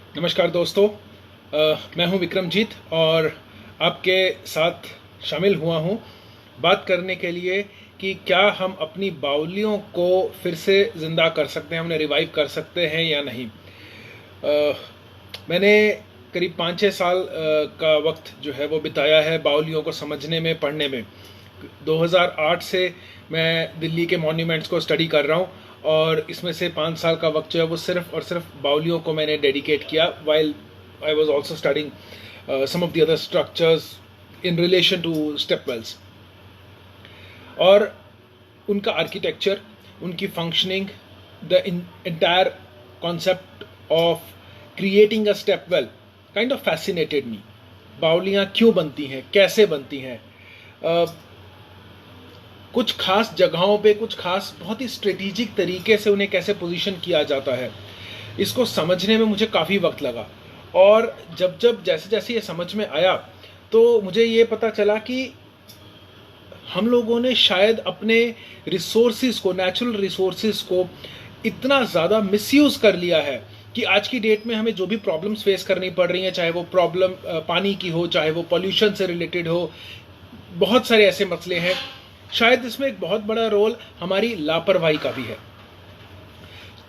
नमस्कार दोस्तों। मैं हूं विक्रमजीत और आपके साथ शामिल हुआ हूं बात करने के लिए कि क्या हम अपनी बावलियों को फिर से ज़िंदा कर सकते हैं, उन्हें रिवाइव कर सकते हैं या नहीं। मैंने करीब 5-6 साल का वक्त जो है वो बिताया है बावलियों को समझने में, पढ़ने में। 2008 से मैं दिल्ली के मॉन्यूमेंट्स को स्टडी कर रहा हूँ और इसमें से 5 साल का वक्त जो है वो सिर्फ और सिर्फ बावलियों को मैंने डेडिकेट किया, while I was also studying some of the other structures in relation to step wells. और उनका आर्किटेक्चर, उनकी functioning, the entire concept of creating a step well kind of fascinated me. बावलियाँ क्यों बनती हैं, कैसे बनती हैं, कुछ खास जगहों पे, कुछ खास बहुत ही स्ट्रेटेजिक तरीके से उन्हें कैसे पोजीशन किया जाता है, इसको समझने में मुझे काफ़ी वक्त लगा। और जब जैसे जैसे ये समझ में आया तो मुझे ये पता चला कि हम लोगों ने शायद अपने रिसोर्सेज को, नेचुरल रिसोर्सेज को इतना ज़्यादा मिसयूज़ कर लिया है कि आज की डेट में हमें जो भी प्रॉब्लम्स फेस करनी पड़ रही हैं, चाहे वो प्रॉब्लम पानी की हो, चाहे वो पॉल्यूशन से रिलेटेड हो, बहुत सारे ऐसे मसले हैं। शायद इसमें एक बहुत बड़ा रोल हमारी लापरवाही का भी है।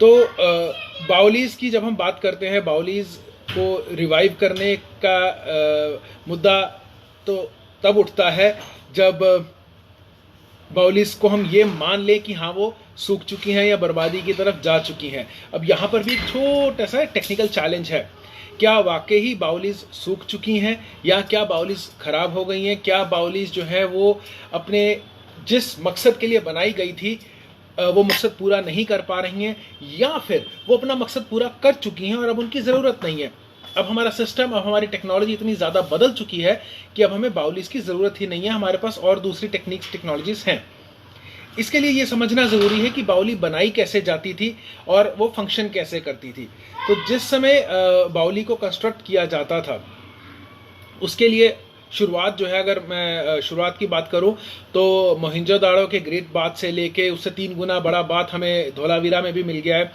तो बावलीज़ की जब हम बात करते हैं, बावलीज़ को रिवाइव करने का मुद्दा तो तब उठता है जब बावलीज़ को हम ये मान लें कि हाँ वो सूख चुकी हैं या बर्बादी की तरफ जा चुकी हैं। अब यहाँ पर भी छोटा सा टेक्निकल चैलेंज है। क्या वाकई ही बावलीज़ सूख चुकी हैं या क्या बावलीज़ ख़राब हो गई हैं? क्या बावलीज़ जो है वो अपने जिस मकसद के लिए बनाई गई थी वो मकसद पूरा नहीं कर पा रही हैं, या फिर वो अपना मकसद पूरा कर चुकी हैं और अब उनकी ज़रूरत नहीं है। अब हमारा सिस्टम, अब हमारी टेक्नोलॉजी इतनी ज़्यादा बदल चुकी है कि अब हमें बावलीज़ की ज़रूरत ही नहीं है, हमारे पास और दूसरी टेक्नोलॉजीज़ हैं। इसके लिए ये समझना ज़रूरी है कि बावली बनाई कैसे जाती थी और वो फंक्शन कैसे करती थी। तो जिस समय बावली को कंस्ट्रक्ट किया जाता था, उसके लिए शुरुआत जो है, अगर मैं शुरुआत की बात करूं तो मोहनजोदाड़ो के ग्रेट बाथ से लेके उससे 3 गुना बड़ा बाथ हमें धोलावीरा में भी मिल गया है।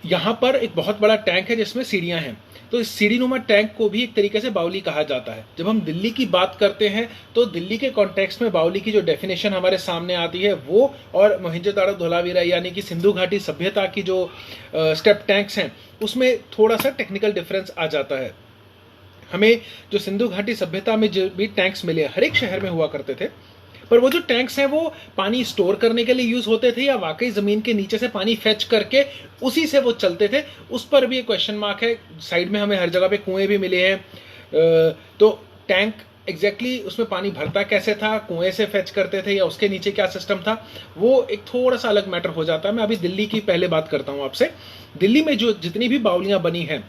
यहाँ पर एक बहुत बड़ा टैंक है जिसमें सीढ़ियाँ हैं, तो इस सीढ़ीनुमा टैंक को भी एक तरीके से बावली कहा जाता है। जब हम दिल्ली की बात करते हैं तो दिल्ली के कॉन्टेक्स्ट में बावली की जो डेफिनेशन हमारे सामने आती है वो और मोहनजोदाड़ो धोलावीरा यानी कि सिंधु घाटी सभ्यता की जो स्टेप टैंक्स हैं उसमें थोड़ा सा टेक्निकल डिफरेंस आ जाता है। हमें जो सिंधु घाटी सभ्यता में जो भी टैंक्स मिले, हर एक शहर में हुआ करते थे, पर वो जो टैंक्स हैं वो पानी स्टोर करने के लिए यूज होते थे या वाकई जमीन के नीचे से पानी फेच करके उसी से वो चलते थे, उस पर भी एक क्वेश्चन मार्क है। साइड में हमें हर जगह पे कुएं भी मिले हैं, तो टैंक एग्जैक्टली उसमें पानी भरता कैसे था, कुएं से फेच करते थे या उसके नीचे क्या सिस्टम था, वो एक थोड़ा सा अलग मैटर हो जाता है। मैं अभी दिल्ली की पहले बात करता हूँ आपसे। दिल्ली में जो जितनी भी बावलियाँ बनी हैं,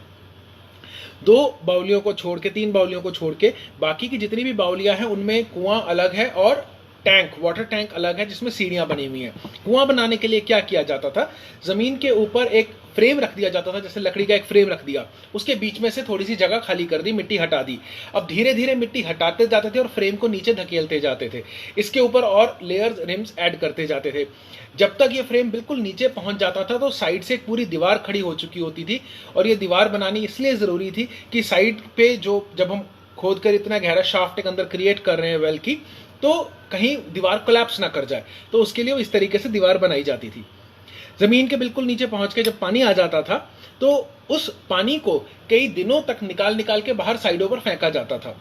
2 बावलियों को छोड़ के, 3 बावलियों को छोड़ के बाकी की जितनी भी बावलियां हैं उनमें कुआं अलग है और टैंक, वाटर टैंक अलग है जिसमें सीढ़ियां बनी हुई हैं। कुआं बनाने के लिए क्या किया जाता था, जमीन के ऊपर एक फ्रेम रख दिया जाता था, जैसे लकड़ी का एक फ्रेम रख दिया, उसके बीच में से थोड़ी सी जगह खाली कर दी, मिट्टी हटा दी। अब धीरे धीरे मिट्टी हटाते जाते थे और फ्रेम को नीचे धकेलते जाते थे, इसके ऊपर और लेयर्स, रिम्स ऐड करते जाते थे। जब तक ये फ्रेम बिल्कुल नीचे पहुंच जाता था तो साइड से एक पूरी दीवार खड़ी हो चुकी होती थी। और ये दीवार बनानी इसलिए ज़रूरी थी कि साइड पे जो, जब हम खोद कर इतना गहरा शाफ्ट के अंदर क्रिएट कर रहे हैं वेल की, तो कहीं दीवार कोलैप्स ना कर जाए, तो उसके लिए इस तरीके से दीवार बनाई जाती थी। जमीन के बिल्कुल नीचे पहुंच के जब पानी आ जाता था तो उस पानी को कई दिनों तक निकाल निकाल के बाहर साइडों पर फेंका जाता था।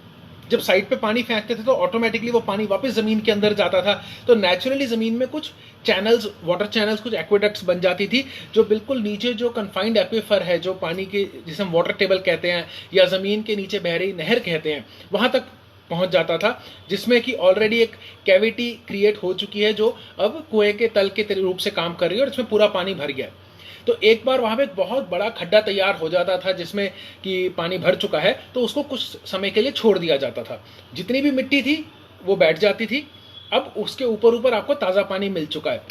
जब साइड पे पानी फेंकते थे तो ऑटोमेटिकली वो पानी वापस जमीन के अंदर जाता था, तो नेचुरली जमीन में कुछ चैनल्स, वाटर चैनल्स, कुछ एक्वेडक्ट्स बन जाती थी जो बिल्कुल नीचे जो कन्फाइंड एक्वीफर है, जो पानी के, जिसे हम वाटर टेबल कहते हैं या जमीन के नीचे बह रही नहर कहते हैं, वहां तक पहुंच जाता था, जिसमें कि ऑलरेडी एक कैविटी क्रिएट हो चुकी है जो अब कुएं के तल के रूप से काम कर रही है और इसमें पूरा पानी भर गया है। तो एक बार वहां पे एक बहुत बड़ा खड्डा तैयार हो जाता था जिसमें कि पानी भर चुका है, तो उसको कुछ समय के लिए छोड़ दिया जाता था। जितनी भी मिट्टी थी वो बैठ जाती थी। अब उसके ऊपर ऊपर आपको ताज़ा पानी मिल चुका है।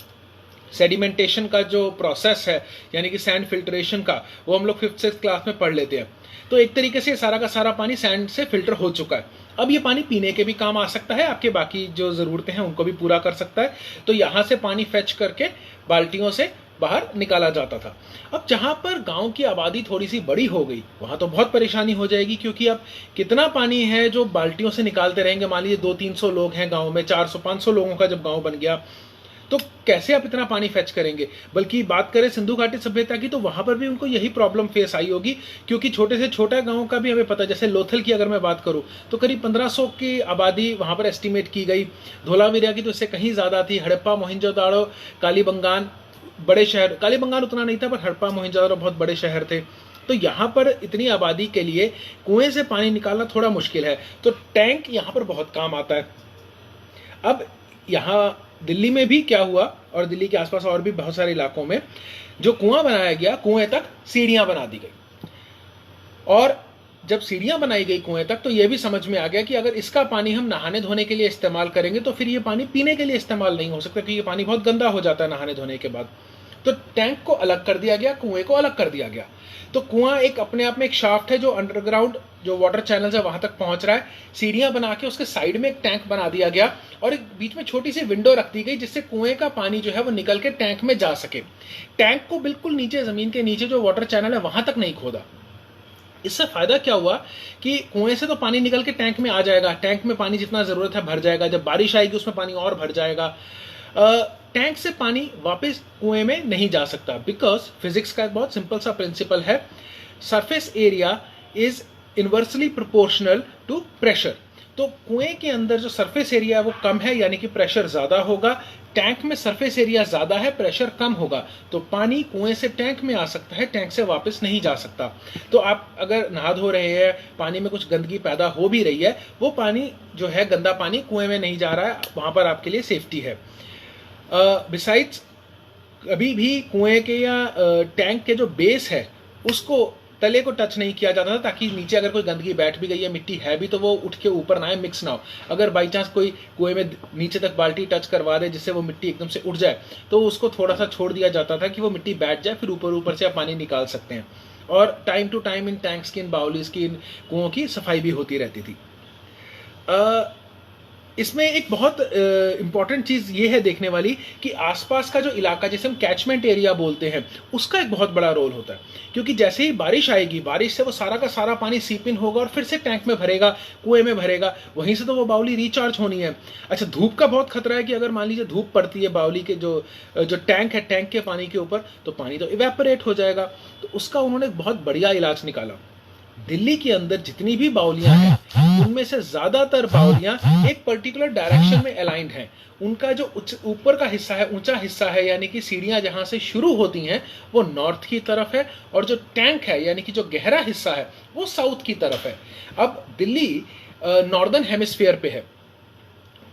सेडिमेंटेशन का जो प्रोसेस है, यानी कि सैंड फिल्ट्रेशन का, वो हम लोग 5th-6th क्लास में पढ़ लेते हैं। तो एक तरीके से सारा का सारा पानी सैंड से फिल्टर हो चुका है। अब ये पानी पीने के भी काम आ सकता है, आपके बाकी जो ज़रूरतें हैं उनको भी पूरा कर सकता है। तो यहाँ से पानी फेच करके बाल्टियों से बाहर निकाला जाता था। अब जहाँ पर गांव की आबादी थोड़ी सी बड़ी हो गई वहाँ तो बहुत परेशानी हो जाएगी, क्योंकि अब कितना पानी है जो बाल्टियों से निकालते रहेंगे। मान लीजिए 200-300 लोग हैं गांव में, 400-500 लोगों का जब गांव बन गया तो कैसे आप इतना पानी फेच करेंगे। बल्कि बात करें सिंधु घाटी सभ्यता की तो वहां पर भी उनको यही प्रॉब्लम फेस आई होगी, क्योंकि छोटे से छोटा गांव का भी हमें पता, जैसे लोथल की अगर मैं बात करूं तो करीब 1500 की आबादी वहां पर एस्टिमेट की गई। धोलावीरा की तो इससे कहीं ज्यादा थी। हड़प्पा, मोहनजोदाड़ो, कालीबंगान बड़े शहर, कालीबंगान उतना नहीं था पर हड़प्पा, मोहनजोदाड़ो बहुत बड़े शहर थे। तो यहाँ पर इतनी आबादी के लिए कुएं से पानी निकालना थोड़ा मुश्किल है, तो टैंक यहाँ पर बहुत काम आता है। अब यहाँ दिल्ली में भी क्या हुआ, और दिल्ली के आसपास और भी बहुत सारे इलाकों में जो कुआं बनाया गया, कुएं तक सीढ़ियां बना दी गई। और जब सीढ़ियां बनाई गई कुएं तक तो यह भी समझ में आ गया कि अगर इसका पानी हम नहाने धोने के लिए इस्तेमाल करेंगे तो फिर ये पानी पीने के लिए इस्तेमाल नहीं हो सकता, क्योंकि ये पानी बहुत गंदा हो जाता है नहाने धोने के बाद। तो टैंक को अलग कर दिया गया, कुएं को अलग कर दिया गया। तो कुआं एक अपने आप में एक शाफ्ट है जो अंडरग्राउंड जो वाटर चैनल्स है वहां तक पहुंच रहा है। सीढ़ियां बना के उसके साइड में एक टैंक बना दिया गया और एक बीच में छोटी सी विंडो रख दी गई, जिससे कुएं का पानी जो है वो निकल के टैंक में जा सके। टैंक को बिल्कुल नीचे, जमीन के नीचे जो वाटर चैनल है वहां तक नहीं खोदा। इससे फायदा क्या हुआ कि कुएं से तो पानी निकल के टैंक में आ जाएगा, टैंक में पानी जितना जरूरत है भर जाएगा, जब बारिश आएगी उसमें पानी और भर जाएगा। टैंक से पानी वापस कुएं में नहीं जा सकता, बिकॉज फिजिक्स का एक बहुत सिंपल सा प्रिंसिपल है, surface area is inversely proportional to pressure. तो कुएं के अंदर जो सरफेस एरिया है वो कम है, यानी कि प्रेशर ज्यादा होगा। टैंक में सरफेस एरिया ज्यादा है, प्रेशर कम होगा, तो पानी कुएं से टैंक में आ सकता है, टैंक से वापस नहीं जा सकता। तो आप अगर नहा धो रहे हैं, पानी में कुछ गंदगी पैदा हो भी रही है, वो पानी जो है गंदा पानी कुएं में नहीं जा रहा है, वहां पर आपके लिए सेफ्टी है। बिसाइड्स अभी भी कुएं के या टैंक के जो बेस है उसको, तले को टच नहीं किया जाता था, ताकि नीचे अगर कोई गंदगी बैठ भी गई है, मिट्टी है भी, तो वो उठ के ऊपर ना आए, मिक्स ना हो। अगर बाई चांस कोई कुएं में नीचे तक बाल्टी टच करवा दे जिससे वो मिट्टी एकदम से उठ जाए, तो उसको थोड़ा सा छोड़ दिया जाता था कि वो मिट्टी बैठ जाए, फिर ऊपर ऊपर से आप पानी निकाल सकते हैं। और टाइम टू टाइम इन टैंक्स की, इन बाउलीज की, इन कुओं की सफाई भी होती रहती थी। इसमें एक बहुत इंपॉर्टेंट चीज ये है देखने वाली कि आसपास का जो इलाका, जिसे हम कैचमेंट एरिया बोलते हैं, उसका एक बहुत बड़ा रोल होता है। क्योंकि जैसे ही बारिश आएगी, बारिश से वो सारा का सारा पानी सीप इन होगा और फिर से टैंक में भरेगा, कुएं में भरेगा, वहीं से तो वो बाउली रिचार्ज होनी है। अच्छा, धूप का बहुत खतरा है कि अगर मान लीजिए धूप पड़ती है बाउली के जो टैंक है, टैंक के पानी के ऊपर, तो पानी तो इवेपोरेट हो जाएगा। तो उसका उन्होंने बहुत बढ़िया इलाज निकाला। दिल्ली के अंदर जितनी भी बाउलियां हैं उनमें से ज्यादातर बाउलियां एक पर्टिकुलर डायरेक्शन में अलाइंड हैं। उनका जो ऊपर का हिस्सा है, ऊंचा हिस्सा है, यानी कि सीढ़ियां जहां से शुरू होती हैं वो नॉर्थ की तरफ है, और जो टैंक है यानी कि जो गहरा हिस्सा है वो साउथ की तरफ है। अब दिल्ली नॉर्दर्न हेमिस्फीयर पे है,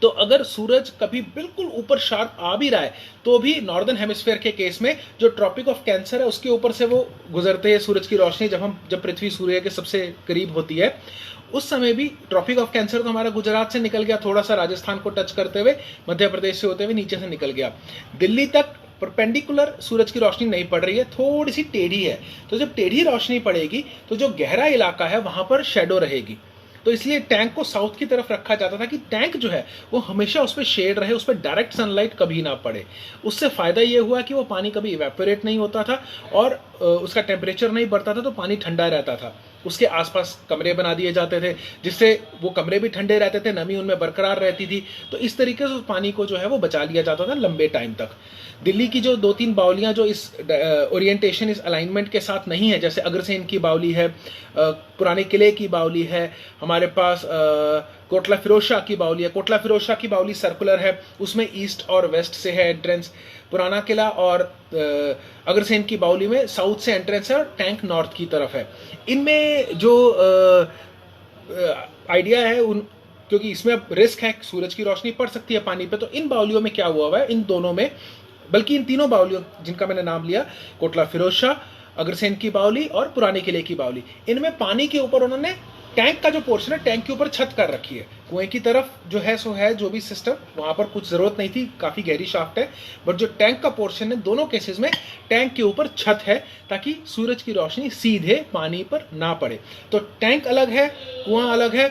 तो अगर सूरज कभी बिल्कुल ऊपर शार्प आ भी रहा है तो भी नॉर्दर्न हेमिस्फीयर के केस में जो ट्रॉपिक ऑफ कैंसर है उसके ऊपर से वो गुजरते हैं सूरज की रोशनी, जब पृथ्वी सूर्य के सबसे करीब होती है, उस समय भी ट्रॉपिक ऑफ कैंसर तो हमारा गुजरात से निकल गया, थोड़ा सा राजस्थान को टच करते हुए मध्य प्रदेश से होते हुए नीचे से निकल गया। दिल्ली तक परपेंडिकुलर सूरज की रोशनी नहीं पड़ रही है, थोड़ी सी टेढ़ी है। तो जब टेढ़ी रोशनी पड़ेगी तो जो गहरा इलाका है वहां पर शेडो रहेगी। तो इसलिए टैंक को साउथ की तरफ रखा जाता था कि टैंक जो है वो हमेशा उस पर शेड रहे, उस पर डायरेक्ट सनलाइट कभी ना पड़े। उससे फायदा ये हुआ कि वो पानी कभी इवेपोरेट नहीं होता था और उसका टेम्परेचर नहीं बढ़ता था, तो पानी ठंडा रहता था। उसके आसपास कमरे बना दिए जाते थे जिससे वो कमरे भी ठंडे रहते थे, नमी उनमें बरकरार रहती थी। तो इस तरीके से उस पानी को जो है वो बचा लिया जाता था लंबे टाइम तक। दिल्ली की जो 2-3 बाउलियां जो इस ओरिएंटेशन, इस अलाइनमेंट के साथ नहीं है, जैसे अग्रसेन की बाउली है, पुराने किले की बाउली है, हमारे पास कोटला फिरोज शाह की बाउली है। कोटला फिरोज शाह की बाउली सर्कुलर है, उसमें ईस्ट और वेस्ट से है एंट्रेंस। पुराना किला और अग्रसेन की बाउली में साउथ से एंट्रेंस है और टैंक नॉर्थ की तरफ है। इनमें जो आइडिया है क्योंकि इसमें अब रिस्क है, सूरज की रोशनी पड़ सकती है पानी पे, तो इन बाउलियों में क्या हुआ है, इन दोनों में, बल्कि इन तीनों बाउलियों जिनका मैंने नाम लिया, कोटला फिरोज शाह, अग्रसेन की बाउली और पुराने किले की बाउली, इनमें पानी के ऊपर उन्होंने टैंक का जो पोर्शन है टैंक के ऊपर छत कर रखी है। कुएं की तरफ जो है सो है जो भी सिस्टम, वहां पर कुछ जरूरत नहीं थी, काफी गहरी शाफ्ट है, बट जो टैंक का पोर्शन है दोनों केसेस में टैंक के ऊपर छत है ताकि सूरज की रोशनी सीधे पानी पर ना पड़े। तो टैंक अलग है, कुआं अलग है।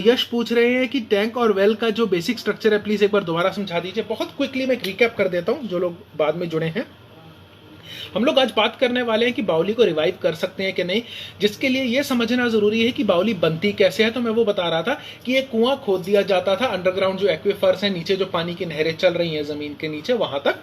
यश पूछ रहे हैं कि टैंक और वेल का जो बेसिक स्ट्रक्चर है प्लीज एक बार दोबारा समझा दीजिए। बहुत क्विकली मैं रिकैप कर देता हूं जो लोग बाद में जुड़े हैं। हम लोग आज बात करने वाले हैं कि बावली को रिवाइव कर सकते हैं कि नहीं, जिसके लिए ये समझना जरूरी है कि बावली बनती कैसे है। तो मैं वो बता रहा था कि एक कुआं खोद दिया जाता था अंडरग्राउंड, जो एक्वीफर्स हैं, नीचे जो पानी की नहरें चल रही हैं जमीन के नीचे, वहां तक।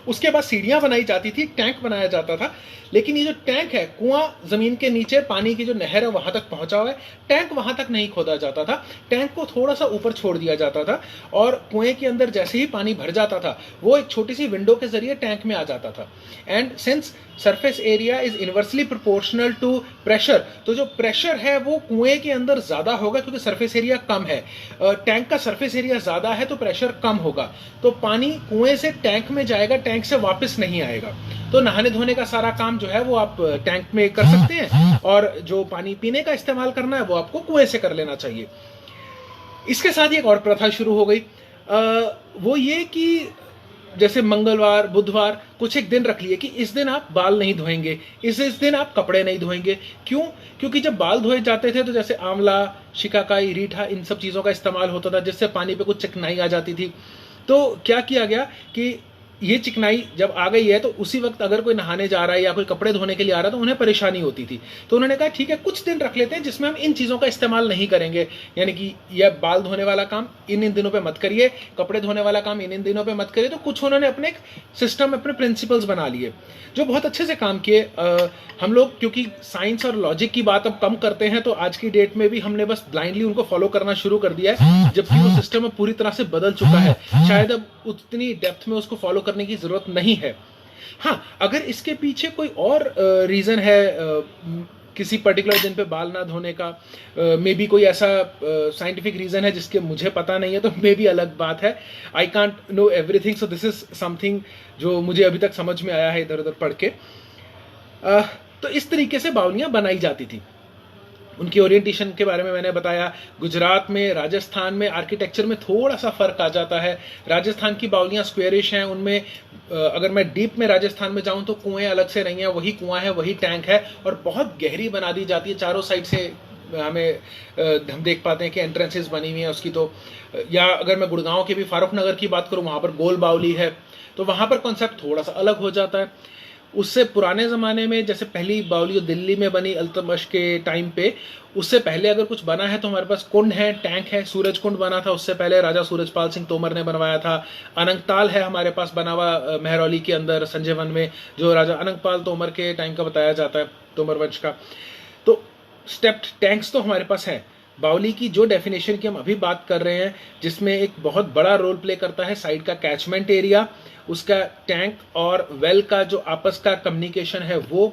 उसके बाद सीढ़ियां बनाई जाती थी, टैंक बनाया जाता था। लेकिन ये जो टैंक है, कुआं जमीन के नीचे पानी की जो नहर है वहां तक पहुंचा हुआ है, टैंक वहां तक नहीं खोदा जाता था। टैंक को थोड़ा सा ऊपर छोड़ दिया जाता था और कुएं के अंदर जैसे ही पानी भर जाता था वो एक छोटी सी विंडो के जरिए टैंक में आ जाता था। And since surface area is inversely proportional to pressure, तो जो प्रेशर है वो कुएं के अंदर ज्यादा होगा क्योंकि सरफेस एरिया कम है। टैंक का सरफेस एरिया ज्यादा है तो प्रेशर कम होगा, तो पानी कुएं से टैंक में जाएगा, टैंक से वापस नहीं आएगा। तो नहाने धोने का सारा काम जो है वो आप टैंक में कर सकते हैं, और जो पानी पीने का इस्तेमाल करना है वो आपको कुएं से कर लेना चाहिए। इसके साथ ही एक और प्रथा शुरू हो गई, वो ये कि जैसे मंगलवार, बुधवार, कुछ एक दिन रख लिए कि इस दिन आप बाल नहीं धोएंगे, इस दिन आप कपड़े नहीं धोएंगे। क्यों? क्योंकि जब बाल धोए जाते थे तो जैसे आंवला, शिकाकाई, रीठा, इन सब चीज़ों का इस्तेमाल होता था, जिससे पानी पे कुछ चिकनाई आ जाती थी। तो क्या किया गया कि ये चिकनाई जब आ गई है तो उसी वक्त अगर कोई नहाने जा रहा है या कोई कपड़े धोने के लिए आ रहा है तो उन्हें परेशानी होती थी। तो उन्होंने कहा ठीक है, कुछ दिन रख लेते हैं जिसमें हम इन चीज़ों का इस्तेमाल नहीं करेंगे, यानी कि यह बाल धोने वाला काम इन दिनों पे मत करिए, कपड़े धोने वाला काम इन दिनों पे मत करिए। तो कुछ उन्होंने अपने एक सिस्टम, अपने प्रिंसिपल्स बना लिए जो बहुत अच्छे से काम किए। हम लोग क्योंकि साइंस और लॉजिक की बात अब कम करते हैं तो आज की डेट में भी हमने बस ब्लाइंडली उनको फॉलो करना शुरू कर दिया है, जबकि वो सिस्टम पूरी तरह से बदल चुका है। शायद अब उतनी डेप्थ में उसको फॉलो करने की जरूरत नहीं है। हाँ, अगर इसके पीछे कोई और रीजन है, किसी पर्टिकुलर दिन पे बाल ना धोने का, मे बी कोई ऐसा साइंटिफिक रीजन है जिसके मुझे पता नहीं है, तो मे बी अलग बात है। I can't know everything, so this is something जो मुझे अभी तक समझ में आया है इधर उधर पढ़ के। तो इस तरीके से बावलियां बनाई जाती थी। उनकी ओरिएंटेशन के बारे में मैंने बताया। गुजरात में, राजस्थान में आर्किटेक्चर में थोड़ा सा फर्क आ जाता है। राजस्थान की बावलियां स्क्वेरिश हैं, उनमें अगर मैं डीप में राजस्थान में जाऊं तो कुएं अलग से नहीं है, वही कुआं है, वही टैंक है, और बहुत गहरी बना दी जाती है। चारों साइड से हमें हम देख पाते हैं कि एंट्रेंसेस बनी हुई हैं उसकी। तो या अगर मैं गुड़गांव के भी फारूक नगर की बात करूं, वहां पर गोल बावली है, तो वहां पर कॉन्सेप्ट थोड़ा सा अलग हो जाता है। उससे पुराने ज़माने में जैसे पहली बावली दिल्ली में बनी अल्तमश के टाइम पे, उससे पहले अगर कुछ बना है तो हमारे पास कुंड है, टैंक है। सूरज कुंड बना था उससे पहले, राजा सूरजपाल सिंह तोमर ने बनवाया था। अनंगताल है हमारे पास बना हुआ महरौली के अंदर संजय वन में, जो राजा अनंगपाल तोमर के टाइम का बताया जाता है, तोमर वंश का। तो स्टेप्ड टैंक्स तो हमारे पास हैं। बावली की जो डेफिनेशन की हम अभी बात कर रहे हैं, जिसमें एक बहुत बड़ा रोल प्ले करता है साइड का कैचमेंट एरिया, उसका टैंक और वेल का जो आपस का कम्युनिकेशन है वो।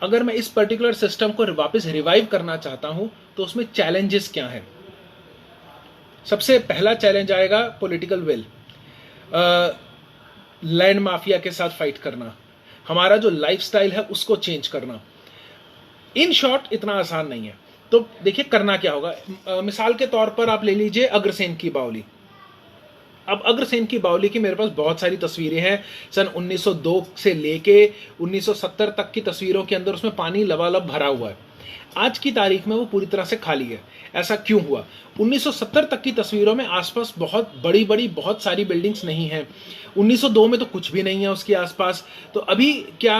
अगर मैं इस पर्टिकुलर सिस्टम को वापस रिवाइव करना चाहता हूं तो उसमें चैलेंजेस क्या है? सबसे पहला चैलेंज आएगा पॉलिटिकल विल, लैंड माफिया के साथ फाइट करना, हमारा जो लाइफस्टाइल है उसको चेंज करना। इन शॉर्ट इतना आसान नहीं है। तो देखिए करना क्या होगा। मिसाल के तौर पर आप ले लीजिए अग्रसेन की बावली। अब अग्रसेन की बावली की मेरे पास बहुत सारी तस्वीरें हैं, सन 1902 से लेके 1970 तक की तस्वीरों के अंदर उसमें पानी लबालब भरा हुआ है। आज की तारीख में वो पूरी तरह से खाली है। ऐसा क्यों हुआ? 1970 तक की तस्वीरों में आसपास बहुत बड़ी बड़ी बहुत सारी बिल्डिंग्स नहीं हैं। 1902 में तो कुछ भी नहीं है उसके आसपास। तो अभी क्या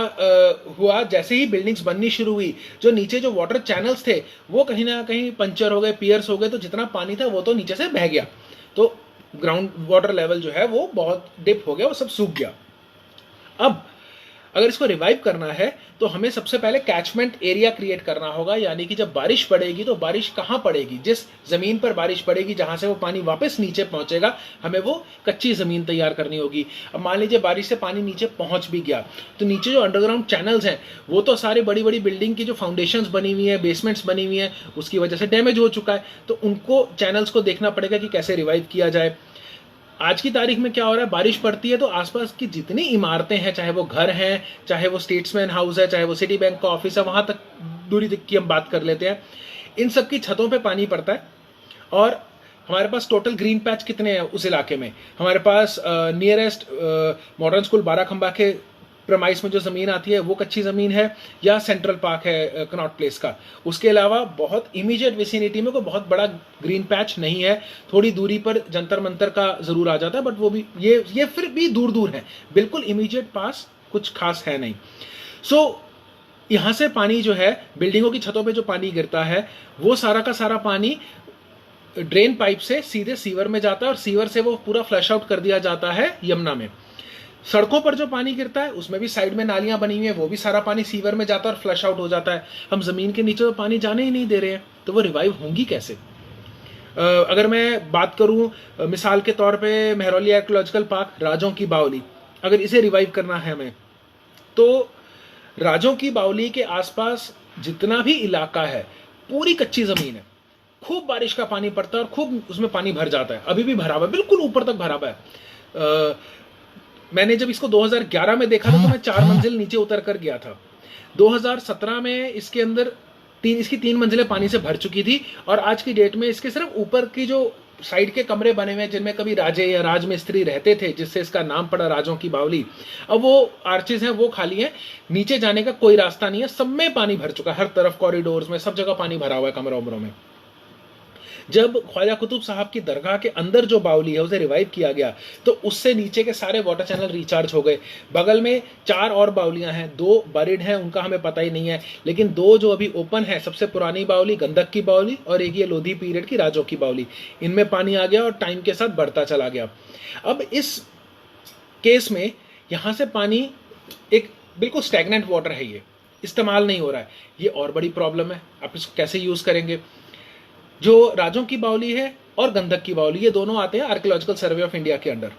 हुआ, जैसे ही बिल्डिंग्स बननी शुरू हुई, जो नीचे जो वाटर चैनल्स थे वो कहीं ना कहीं पंचर हो गए, पियर्स हो गए, तो जितना पानी था वो तो नीचे से बह गया। तो ग्राउंड वाटर लेवल जो है वो बहुत डिप हो गया, वो सब सूख गया। अब अगर इसको रिवाइव करना है तो हमें सबसे पहले कैचमेंट एरिया क्रिएट करना होगा, यानी कि जब बारिश पड़ेगी तो बारिश कहाँ पड़ेगी, जिस जमीन पर बारिश पड़ेगी जहां से वो पानी वापस नीचे पहुंचेगा, हमें वो कच्ची जमीन तैयार करनी होगी। अब मान लीजिए बारिश से पानी नीचे पहुंच भी गया तो नीचे जो अंडरग्राउंड चैनल्स हैं वो तो सारे बड़ी बड़ी बिल्डिंग की जो फाउंडेशंस बनी हुई है, बेसमेंट्स बनी हुई है, उसकी वजह से डैमेज हो चुका है। तो उनको चैनल्स को देखना पड़ेगा कि कैसे रिवाइव किया जाए। आज की तारीख में क्या हो रहा है, बारिश पड़ती है तो आसपास की जितनी इमारतें हैं, चाहे वो घर हैं, चाहे वो स्टेट्समैन हाउस है, चाहे वो सिटी बैंक का ऑफिस है, वहां तक दूरी तक की हम बात कर लेते हैं, इन सब की छतों पे पानी पड़ता है। और हमारे पास टोटल ग्रीन पैच कितने हैं उस इलाके में? हमारे पास नियरेस्ट मॉडर्न स्कूल बाराखंबा के प्रमाइस में जो ज़मीन आती है वो कच्ची ज़मीन है, या सेंट्रल पार्क है कनॉट प्लेस का। उसके अलावा बहुत इमीडिएट विसिनिटी में कोई बहुत बड़ा ग्रीन पैच नहीं है। थोड़ी दूरी पर जंतर मंतर का ज़रूर आ जाता है, बट वो भी ये फिर भी दूर दूर है। बिल्कुल इमीडिएट पास कुछ खास है नहीं। सो यहाँ से पानी जो है, बिल्डिंगों की छतों पे जो पानी गिरता है, वो सारा का सारा पानी ड्रेन पाइप से सीधे सीवर में जाता है, और सीवर से वो पूरा फ्लश आउट कर दिया जाता है यमुना में। सड़कों पर जो पानी गिरता है उसमें भी साइड में नालियां बनी हुई हैं, वो भी सारा पानी सीवर में जाता है और फ्लश आउट हो जाता है। हम जमीन के नीचे तो पानी जाने ही नहीं दे रहे हैं, तो वो रिवाइव होंगी कैसे? अगर मैं बात करूं मिसाल के तौर पे महरौली आर्कियोलॉजिकल पार्क, राजों की बावली, अगर इसे रिवाइव करना है हमें, तो राजों की बावली के आसपास जितना भी इलाका है पूरी कच्ची जमीन है, खूब बारिश का पानी पड़ता है और खूब उसमें पानी भर जाता है, अभी भी भरा हुआ है, बिल्कुल ऊपर तक भरा हुआ है। मैंने जब इसको 2011 में देखा था तो मैं 4 मंजिल नीचे उतर कर गया था। 2017 में इसके अंदर इसकी 3 मंजिलें पानी से भर चुकी थी, और आज की डेट में इसके सिर्फ ऊपर की जो साइड के कमरे बने हुए हैं जिनमें कभी राजे या राजमिस्त्री रहते थे, जिससे इसका नाम पड़ा राजों की बावली, अब वो आर्चेज हैं वो खाली हैं, नीचे जाने का कोई रास्ता नहीं है, सब में पानी भर चुका है, हर तरफ कॉरिडोर्स में सब जगह पानी भरा हुआ है कमरों उमरों में। जब ख्वाजा कुतुब साहब की दरगाह के अंदर जो बावली है उसे रिवाइव किया गया, तो उससे नीचे के सारे वाटर चैनल रिचार्ज हो गए। बगल में 4 और बावलियां हैं, 2 बरिड हैं, उनका हमें पता ही नहीं है, लेकिन 2 जो अभी ओपन है, सबसे पुरानी बावली गंधक की बावली और एक ये लोधी पीरियड की राजों की बावली, इनमें पानी आ गया और टाइम के साथ बढ़ता चला गया। अब इस केस में यहां से पानी एक बिल्कुल स्टैग्नेंट वाटर है, ये इस्तेमाल नहीं हो रहा है, ये और बड़ी प्रॉब्लम है। आप इसको कैसे यूज करेंगे? जो राजों की बावली है और गंधक की बावली, ये दोनों आते हैं आर्कियोलॉजिकल सर्वे ऑफ इंडिया के अंडर।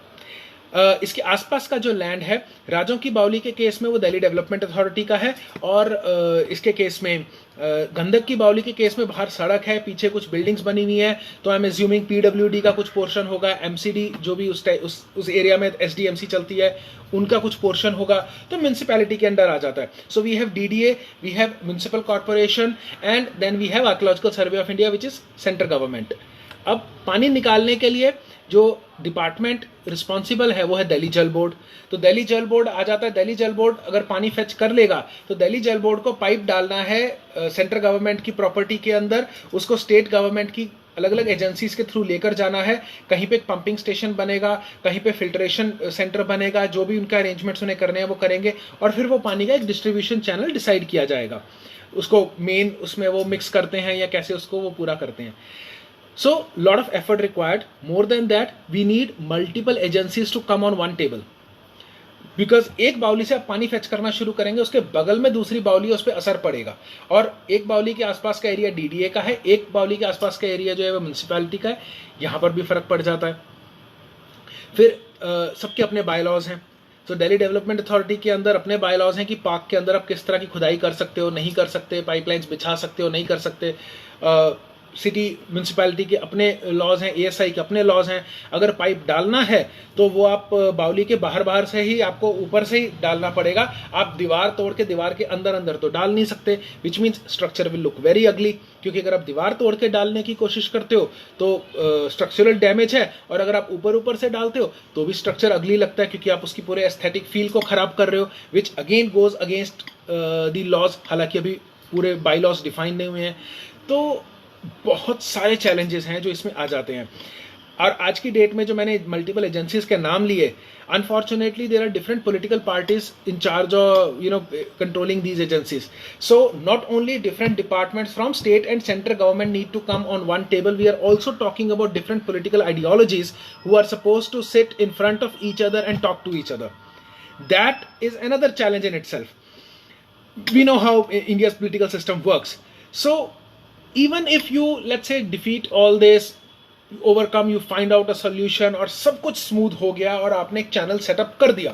इसके आसपास का जो लैंड है, राजों की बावली के केस में वो दिल्ली डेवलपमेंट अथॉरिटी का है, और इसके केस में गंधक की बावली के केस में बाहर सड़क है, पीछे कुछ बिल्डिंग्स बनी हुई है, तो आई एम एज्यूमिंग पीडब्ल्यूडी का कुछ पोर्शन होगा, एमसीडी जो भी उस एरिया में एसडीएमसी चलती है उनका कुछ पोर्शन होगा, तो म्यूनिसिपैलिटी के अंडर आ जाता है। So we have DDA, we have municipal corporation, and then we have archaeological survey of India which is central government. अब पानी निकालने के लिए जो डिपार्टमेंट रिस्पॉन्सिबल है वो है दिल्ली जल बोर्ड, तो दिल्ली जल बोर्ड आ जाता है। दिल्ली जल बोर्ड अगर पानी फेच कर लेगा तो दिल्ली जल बोर्ड को पाइप डालना है सेंट्रल गवर्नमेंट की प्रॉपर्टी के अंदर, उसको स्टेट गवर्नमेंट की अलग अलग एजेंसीज के थ्रू लेकर जाना है, कहीं पे पंपिंग स्टेशन बनेगा, कहीं पे फिल्ट्रेशन सेंटर बनेगा, जो भी उनका अरेंजमेंट्स उन्हें करने हैं वो करेंगे, और फिर वो पानी का एक डिस्ट्रीब्यूशन चैनल डिसाइड किया जाएगा, उसको मेन उसमें वो मिक्स करते हैं या कैसे उसको वो पूरा करते हैं। So, lot of effort required. More than that, we need multiple agencies to come on one table. Because एक बावली से आप पानी फेच करना शुरू करेंगे, उसके बगल में दूसरी बावली है, उस पर असर पड़ेगा, और एक बावली के आसपास का एरिया डीडीए का है, एक बावली के आसपास का एरिया जो है वो म्यूनिसिपैलिटी का है, यहाँ पर भी फर्क पड़ जाता है। फिर सबके अपने बायलॉज हैं, तो दिल्ली डेवलपमेंट अथॉरिटी के अंदर अपने बायलॉज हैं कि पार्क के अंदर आप किस तरह की खुदाई कर सकते हो, नहीं कर सकते, पाइपलाइंस बिछा सकते हो, नहीं कर सकते। सिटी म्यूनिसिपैलिटी के अपने लॉज हैं, एएसआई के अपने लॉज हैं। अगर पाइप डालना है तो वो आप बावली के बाहर से ही, आपको ऊपर से ही डालना पड़ेगा, आप दीवार तोड़ के दीवार के अंदर तो डाल नहीं सकते, which means structure will look very ugly, क्योंकि अगर आप दीवार तोड़ के डालने की कोशिश करते हो तो स्ट्रक्चरल डैमेज है, और अगर आप ऊपर से डालते हो तो भी स्ट्रक्चर अगली लगता है, क्योंकि आप उसकी पूरे एस्थेटिक फील को खराब कर रहे हो, which again goes against the laws, हालांकि अभी पूरे बाई लॉज डिफाइन नहीं हुए हैं। तो बहुत सारे चैलेंजेस हैं जो इसमें आ जाते हैं, और आज की डेट में जो मैंने मल्टीपल एजेंसीज के नाम लिए, unfortunately there are different political parties in charge of controlling these agencies. So not only different departments from state and central government need to come on one table, we are also talking about different political ideologies who are suppose to sit in front of each other and talk to each other. That is another challenge in itself. We know how India's political system works. So even if you, let's say, defeat all this, you overcome, you find out a solution, और सब कुछ smooth हो गया और आपने एक channel setup कर दिया,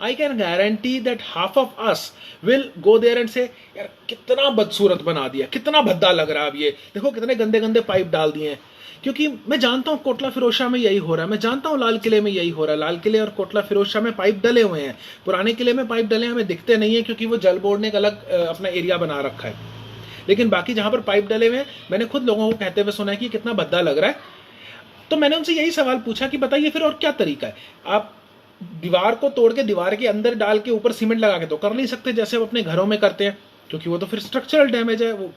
I can guarantee that half of us will go there and say, यार कितना बदसूरत बना दिया, कितना भद्दा लग रहा है, अब ये देखो कितने गंदे गंदे पाइप डाल दिए हैं। क्योंकि मैं जानता हूँ कोटला फिरोजशाह में यही हो रहा है, मैं जानता हूँ लाल किले में यही हो रहा है, लाल किले और कोटला फिरोजशाह में पाइप डले हुए हैं, पुराने किले में पाइप डले हमें दिखते नहीं है क्योंकि वो जल बोर्ड ने एक अलग अपना एरिया बना रखा है, लेकिन बाकी जहां पर पाइप डले हुए हैं मैंने खुद लोगों को कहते हुए सुना है कि कितना भद्दा लग रहा है। तो मैंने उनसे यही सवाल पूछा कि बताइए फिर और क्या तरीका है, आप दीवार को तोड़ के दीवार के अंदर डाल के ऊपर सीमेंट लगा के तो कर नहीं सकते जैसे हम अपने घरों में करते हैं, क्योंकि वो तो फिर स्ट्रक्चरल डैमेज है, वो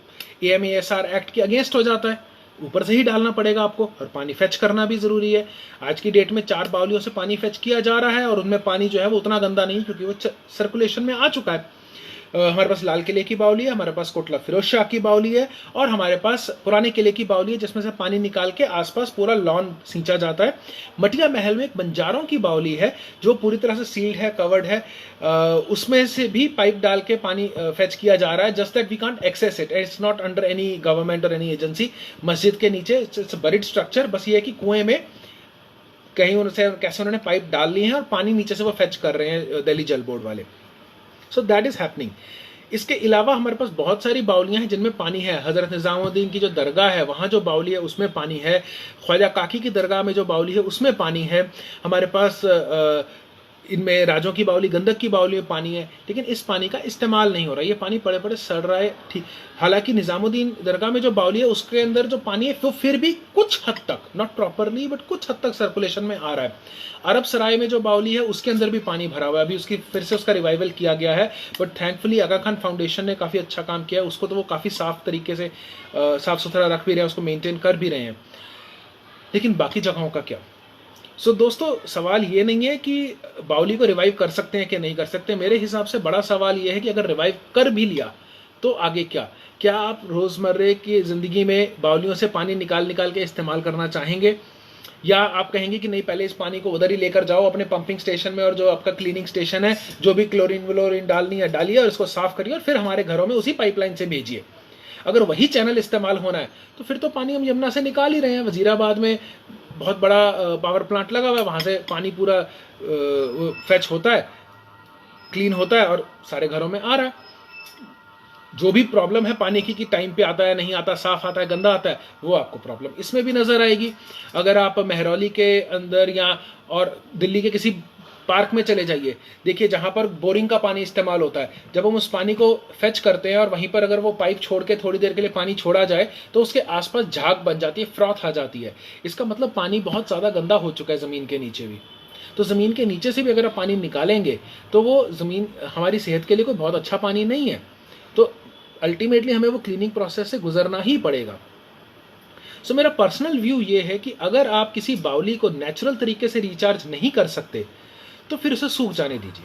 AMASR एक्ट के अगेंस्ट हो जाता है। ऊपर से ही डालना पड़ेगा आपको, और पानी फेच करना भी ज़रूरी है। आज की डेट में 4 बावलियों से पानी फेच किया जा रहा है और उनमें पानी जो है वो उतना गंदा नहीं, क्योंकि वो सर्कुलेशन में आ चुका है। हमारे पास लाल किले की बावली है, हमारे पास कोटला फिरोज शाह की बावली है, और हमारे पास पुराने किले की बावली है जिसमें से पानी निकाल के आसपास पूरा लॉन सींचा जाता है। मटिया महल में एक बंजारों की बावली है जो पूरी तरह से सील्ड है, कवर्ड है, उसमें से भी पाइप डाल के पानी फेच किया जा रहा है, just that we can't access it, it's not under any government और एनी एजेंसी। मस्जिद के नीचे इट्स बरिड स्ट्रक्चर, बस ये है कि कुएं में कहीं उनसे कैसे उन्होंने पाइप डाल ली है और पानी नीचे से वो फेच कर रहे हैं दिल्ली जल बोर्ड वाले। सो दैट इज हैपनिंग। इसके अलावा हमारे पास बहुत सारी बावलियां हैं जिनमें पानी है। हजरत निजामुद्दीन की जो दरगाह है वहाँ जो बावली है उसमें पानी है। ख्वाजा काकी की दरगाह में जो बावली है उसमें पानी है। हमारे पास इनमें राजों की बावली, गंदक की बावली में पानी है, लेकिन इस पानी का इस्तेमाल नहीं हो रहा है, ये पानी पड़े पड़े सड़ रहा है। ठीक, हालांकि निजामुद्दीन दरगाह में जो बावली है उसके अंदर जो पानी है वो फिर भी कुछ हद तक, नॉट प्रॉपरली बट कुछ हद तक सर्कुलेशन में आ रहा है। अरब सराय में जो बावली है उसके अंदर भी पानी भरा हुआ है, अभी उसकी फिर से उसका रिवाइवल किया गया है, but thankfully Aga Khan Foundation ने काफ़ी अच्छा काम किया है, उसको तो वो काफ़ी साफ तरीके से साफ सुथरा रख भी रहे हैं, उसको मेनटेन कर भी रहे हैं। लेकिन बाकी जगहों का क्या? सो दोस्तों, सवाल ये नहीं है कि बावली को रिवाइव कर सकते हैं कि नहीं कर सकते। मेरे हिसाब से बड़ा सवाल ये है कि अगर रिवाइव कर भी लिया तो आगे क्या? क्या आप रोज़मर्रे की ज़िंदगी में बावलियों से पानी निकाल के इस्तेमाल करना चाहेंगे, या आप कहेंगे कि नहीं, पहले इस पानी को उधर ही लेकर जाओ अपने पंपिंग स्टेशन में, और जो आपका क्लीनिंग स्टेशन है जो भी क्लोरीन व्लोरीन डालनी है डालिए और इसको साफ करिए और फिर हमारे घरों में उसी पाइपलाइन से भेजिए। अगर वही चैनल इस्तेमाल होना है तो फिर तो पानी हम यमुना से निकाल ही रहे हैं। वजीराबाद में बहुत बड़ा पावर प्लांट लगा हुआ है, वहाँ से पानी पूरा फेच होता है, क्लीन होता है और सारे घरों में आ रहा है। जो भी प्रॉब्लम है पानी की कि टाइम पे आता है नहीं आता, साफ आता है गंदा आता है, वो आपको प्रॉब्लम इसमें भी नजर आएगी। अगर आप मेहरौली के अंदर या और दिल्ली के किसी पार्क में चले जाइए, देखिए जहाँ पर बोरिंग का पानी इस्तेमाल होता है, जब हम उस पानी को फेच करते हैं और वहीं पर अगर वो पाइप छोड़ के थोड़ी देर के लिए पानी छोड़ा जाए तो उसके आसपास झाग बन जाती है, फ्रॉथ आ जाती है। इसका मतलब पानी बहुत ज़्यादा गंदा हो चुका है ज़मीन के नीचे भी। तो ज़मीन के नीचे से भी अगर आप पानी निकालेंगे तो वो ज़मीन हमारी सेहत के लिए कोई बहुत अच्छा पानी नहीं है। तो अल्टीमेटली हमें वो क्लीनिंग प्रोसेस से गुजरना ही पड़ेगा। सो मेरा पर्सनल व्यू ये है कि अगर आप किसी बावली को नेचुरल तरीके से रिचार्ज नहीं कर सकते तो फिर उसे सूख जाने दीजिए,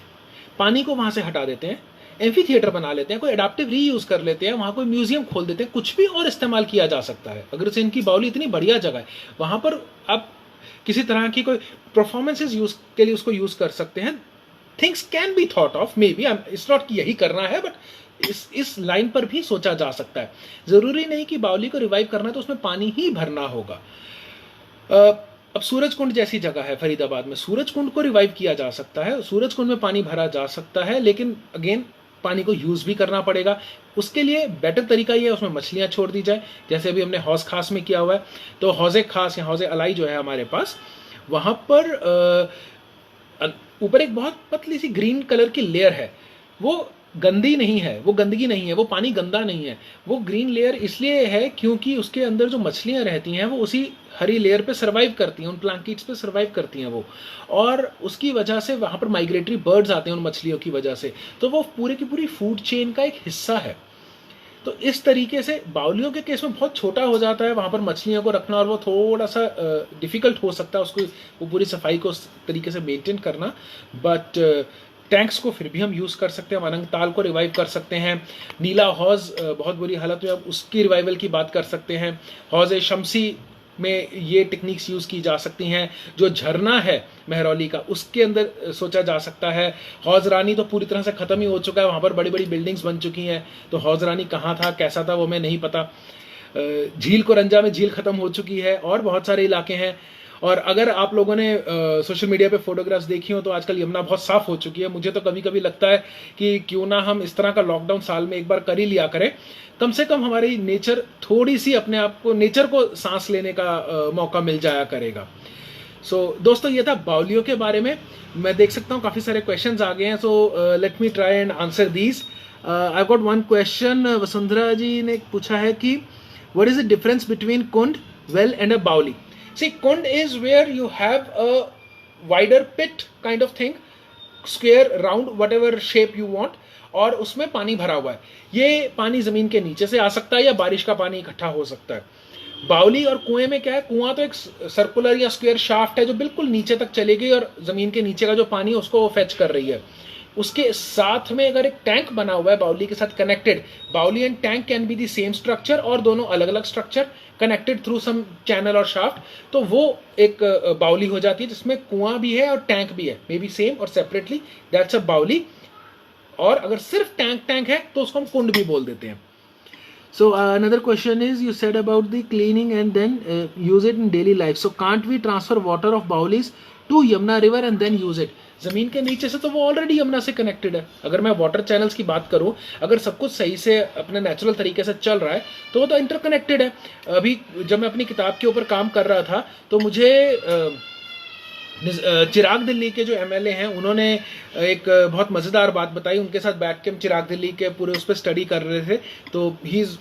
पानी को वहाँ से हटा देते हैं, एम्फी थिएटर बना लेते हैं, कोई एडाप्टिव रीयूज़ कर लेते हैं, वहाँ कोई म्यूजियम खोल देते हैं, कुछ भी और इस्तेमाल किया जा सकता है। अगर से इनकी बावली इतनी बढ़िया जगह है, वहाँ पर आप किसी तरह की कोई परफॉर्मेंसेज यूज़ के लिए उसको यूज़ कर सकते हैं। Things can be thought of, may be, it's not कि यही करना है, बट इस लाइन पर भी सोचा जा सकता है। ज़रूरी नहीं कि बावली को रिवाइव करना है तो उसमें पानी ही भरना होगा। अब सूरज कुंड जैसी जगह है फरीदाबाद में, सूरज कुंड को रिवाइव किया जा सकता है, सूरज कुंड में पानी भरा जा सकता है, लेकिन अगेन पानी को यूज़ भी करना पड़ेगा। उसके लिए बेटर तरीका ये है उसमें मछलियाँ छोड़ दी जाए, जैसे अभी हमने हौज़ खास में किया हुआ है। तो हौज़े खास या हौज़े अलाई जो है हमारे पास, वहाँ पर ऊपर एक बहुत पतली सी ग्रीन कलर की लेयर है, वो गंदी नहीं है, वो गंदगी नहीं है, वो पानी गंदा नहीं है। वो ग्रीन लेयर इसलिए है क्योंकि उसके अंदर जो मछलियाँ रहती हैं वो उसी हरी लेयर पे सर्वाइव करती हैं, उन प्लांकिट्स पे सर्वाइव करती हैं वो, और उसकी वजह से वहाँ पर माइग्रेटरी बर्ड्स आते हैं उन मछलियों की वजह से, तो वो पूरी की पूरी फूड चेन का एक हिस्सा है। तो इस तरीके से बावलियों के केस में बहुत छोटा हो जाता है वहाँ पर मछलियों को रखना, और वो थोड़ा सा डिफ़िकल्ट हो सकता है उसको, वो पूरी सफाई को उस तरीके से मेंटेन करना। बट टैंक्स को फिर भी हम यूज़ कर सकते हैं, अनंग ताल को रिवाइव कर सकते हैं। नीला हौज़ बहुत बुरी हालत में, अब उसकी रिवाइवल की बात कर सकते हैं। हौज़ शमसी में ये टेक्निक्स यूज़ की जा सकती हैं। जो झरना है मेहरौली का उसके अंदर सोचा जा सकता है। हौज़ रानी तो पूरी तरह से ख़त्म ही हो चुका है, वहाँ पर बड़ी बड़ी बिल्डिंग्स बन चुकी हैं, तो हौज़ रानी कहाँ था कैसा था वो मैं नहीं पता। झील कोरंजा में झील ख़त्म हो चुकी है, और बहुत सारे इलाके हैं। और अगर आप लोगों ने सोशल मीडिया पे फोटोग्राफ्स देखी हो तो आजकल यमुना बहुत साफ़ हो चुकी है। मुझे तो कभी कभी लगता है कि क्यों ना हम इस तरह का लॉकडाउन साल में एक बार कर ही लिया करें, कम से कम हमारी नेचर थोड़ी सी अपने आप को, नेचर को सांस लेने का मौका मिल जाया करेगा। सो दोस्तों, ये था बावलियों के बारे में। मैं देख सकता हूँ काफ़ी सारे क्वेश्चंस आ गए हैं, so let me try and answer these. I got one question. Vasundhara ji ने पूछा है कि what is the difference between kund, well and a baoli? See, kund is where you have a wider pit kind of thing, square, round, whatever shape you want, और उसमें पानी भरा हुआ है। ये पानी ज़मीन के नीचे से आ सकता है या बारिश का पानी इकट्ठा हो सकता है। बावली और कुएं में क्या है, कुआं तो एक सर्कुलर या स्क्वायर शाफ्ट है जो बिल्कुल नीचे तक चली गई और जमीन के नीचे का जो पानी है उसको वो फेच कर रही है। उसके साथ में अगर एक टैंक बना हुआ है बाउली के साथ connected, baoli and tank can be the same structure और दोनों अलग अलग structure connected through some channel और शाफ्ट, तो वो एक बाउली हो जाती है जिसमें कुआं भी है और टैंक भी है, मे बी सेम और सेपरेटली, दैट्स अ बाउली। और अगर सिर्फ टैंक है तो उसको हम कुंड भी बोल देते हैं। So another question is, you said about the cleaning and then use it in daily life. So can't we transfer water of Baulis to Yamuna river and then use it? जमीन के नीचे से तो वो ऑलरेडी यमुना से connected है। अगर मैं वाटर चैनल्स की बात करूं, अगर सब कुछ सही से अपने नेचुरल तरीके से चल रहा है तो वो तो इंटरकनेक्टेड है। अभी जब मैं अपनी किताब के ऊपर काम कर रहा था तो मुझे चिराग दिल्ली के जो एमएलए हैं उन्होंने एक बहुत मज़ेदार बात बताई। उनके साथ बैठ के हम चिराग दिल्ली के पूरे उस पर स्टडी कर रहे थे, तो he is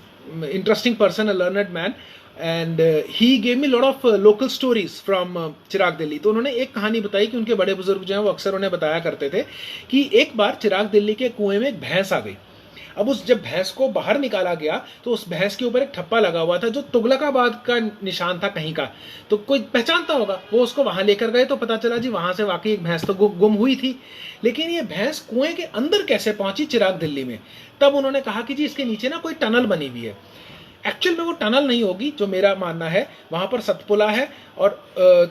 interesting person, a learned man, and he gave me lot of local stories from Chirag Delhi. तो उन्होंने एक कहानी बताई कि उनके बड़े बुजुर्ग जो हैं वो अक्सर उन्हें बताया करते थे कि एक बार चिराग दिल्ली के कुएं में एक भैंस आ गई। अब उस जब भैंस को बाहर निकाला गया तो उस भैंस के ऊपर एक ठप्पा लगा हुआ था जो तुगलकाबाद का निशान था कहीं का, तो कोई पहचानता होगा, वो उसको वहां लेकर गए तो पता चला जी वहां से वाकई एक भैंस तो गुम हुई थी। लेकिन ये भैंस कुएं के अंदर कैसे पहुंची चिराग दिल्ली में? तब उन्होंने कहा कि जी इसके नीचे ना कोई टनल बनी हुई है। एक्चुअल में वो टनल नहीं होगी, जो मेरा मानना है, वहां पर सतपुला है और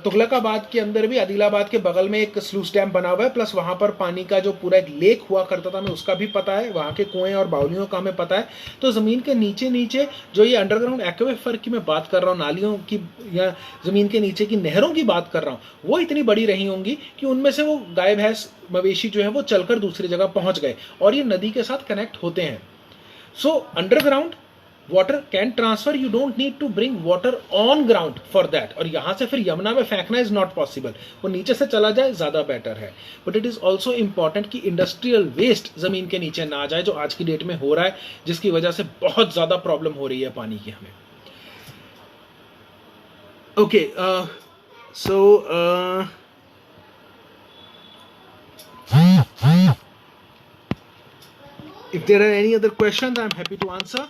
तुगलकाबाद के अंदर भी आदिलाबाद के बगल में एक स्लूस डैम बना हुआ है, प्लस वहां पर पानी का जो पूरा एक लेक हुआ करता था हमें उसका भी पता है, वहां के कुएं और बावलियों का हमें पता है। तो जमीन के नीचे नीचे जो ये अंडरग्राउंड एक्वेफर की मैं बात कर रहा हूँ, नालियों की या जमीन के नीचे की नहरों की बात कर रहा हूँ, वो इतनी बड़ी रही होंगी कि उनमें से वो गाय भैंस मवेशी जो है वो चलकर दूसरी जगह पहुंच गए और ये नदी के साथ कनेक्ट होते हैं। So underground water can transfer, you don't need to bring water on ground for that, और यहां से फिर यमुना में फेंकना इज नॉट पॉसिबल, वो नीचे से चला जाए ज्यादा बेटर है। But it is also important कि इंडस्ट्रियल वेस्ट जमीन के नीचे ना जाए, जो आज की डेट में हो रहा है, जिसकी वजह से बहुत ज्यादा प्रॉब्लम हो रही है पानी की हमें। Okay, so if there are any other questions, I'm happy to answer.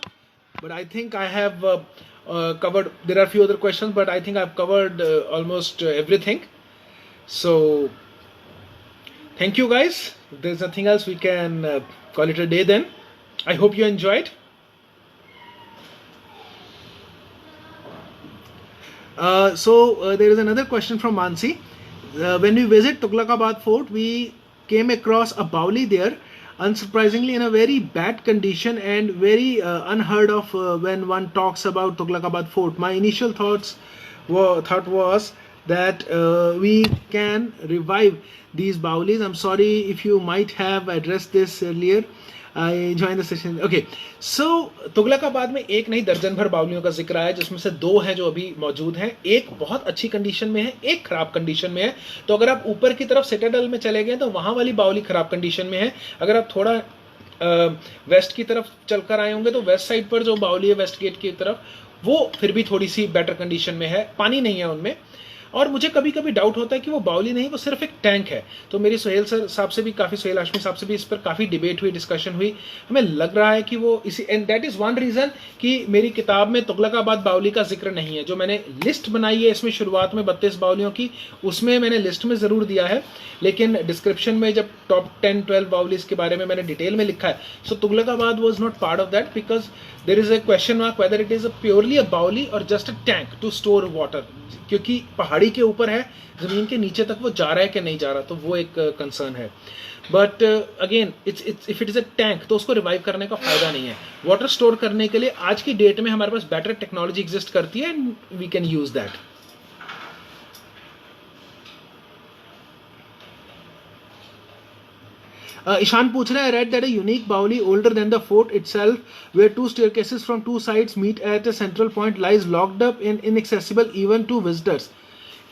But I think I have covered. There are a few other questions, but I think I've covered almost everything. So, thank you, guys. If there's nothing else, we can call it a day then. I hope you enjoyed. There is another question from Mansi. When we visit Tughlakabad Fort, we came across a Bauli there, unsurprisingly in a very bad condition and very unheard of when one talks about Tughlakabad Fort. My initial thought was that we can revive these Baulis. I'm sorry if you might have addressed this earlier. I joined the session. Okay, so Tughlakabad में एक नहीं दर्जन भर बावलियों का जिक्र आया, जिसमें से 2 हैं जो अभी मौजूद हैं, एक बहुत अच्छी कंडीशन में है, एक खराब कंडीशन में है। तो अगर आप ऊपर की तरफ सिटाडेल में चले गए तो वहां वाली बावली खराब कंडीशन में है। अगर आप थोड़ा वेस्ट की तरफ चलकर आए होंगे तो वेस्ट साइड पर जो बावली है वेस्ट गेट की तरफ, वो फिर भी थोड़ी सी बेटर कंडीशन में है, पानी नहीं है उनमें। और मुझे कभी कभी डाउट होता है कि वो बावली नहीं, वो सिर्फ एक टैंक है। तो मेरी सुहेल सर साहब से भी काफ़ी, सुहेल हाशमी साहब से भी इस पर काफ़ी डिबेट हुई, डिस्कशन हुई। हमें लग रहा है कि वो इसी, and that is one reason कि मेरी किताब में तुगलकाबाद बावली का जिक्र नहीं है। जो मैंने लिस्ट बनाई है इसमें शुरुआत में 32 बावलियों की, उसमें मैंने लिस्ट में ज़रूर दिया है, लेकिन डिस्क्रिप्शन में जब टॉप 10-12 बावलीज के बारे में मैंने डिटेल में लिखा है, so Tughlakabad was not part of that because there is a question mark whether it is purely a baoli और just a tank to store water, क्योंकि पहाड़ी के ऊपर है, जमीन के नीचे तक वो जा रहा है कि नहीं जा रहा, तो वो एक कंसर्न है। But again it's if it is a tank तो उसको रिवाइव करने का फायदा नहीं है। वाटर स्टोर करने के लिए आज की डेट में हमारे पास बेटर टेक्नोलॉजी एग्जिस्ट करती है and we can use that. Ishan पूछ रहा है, I read that a unique Bauli older than the fort itself, where 2 staircases from 2 sides meet at a central point, lies locked up and inaccessible even to visitors.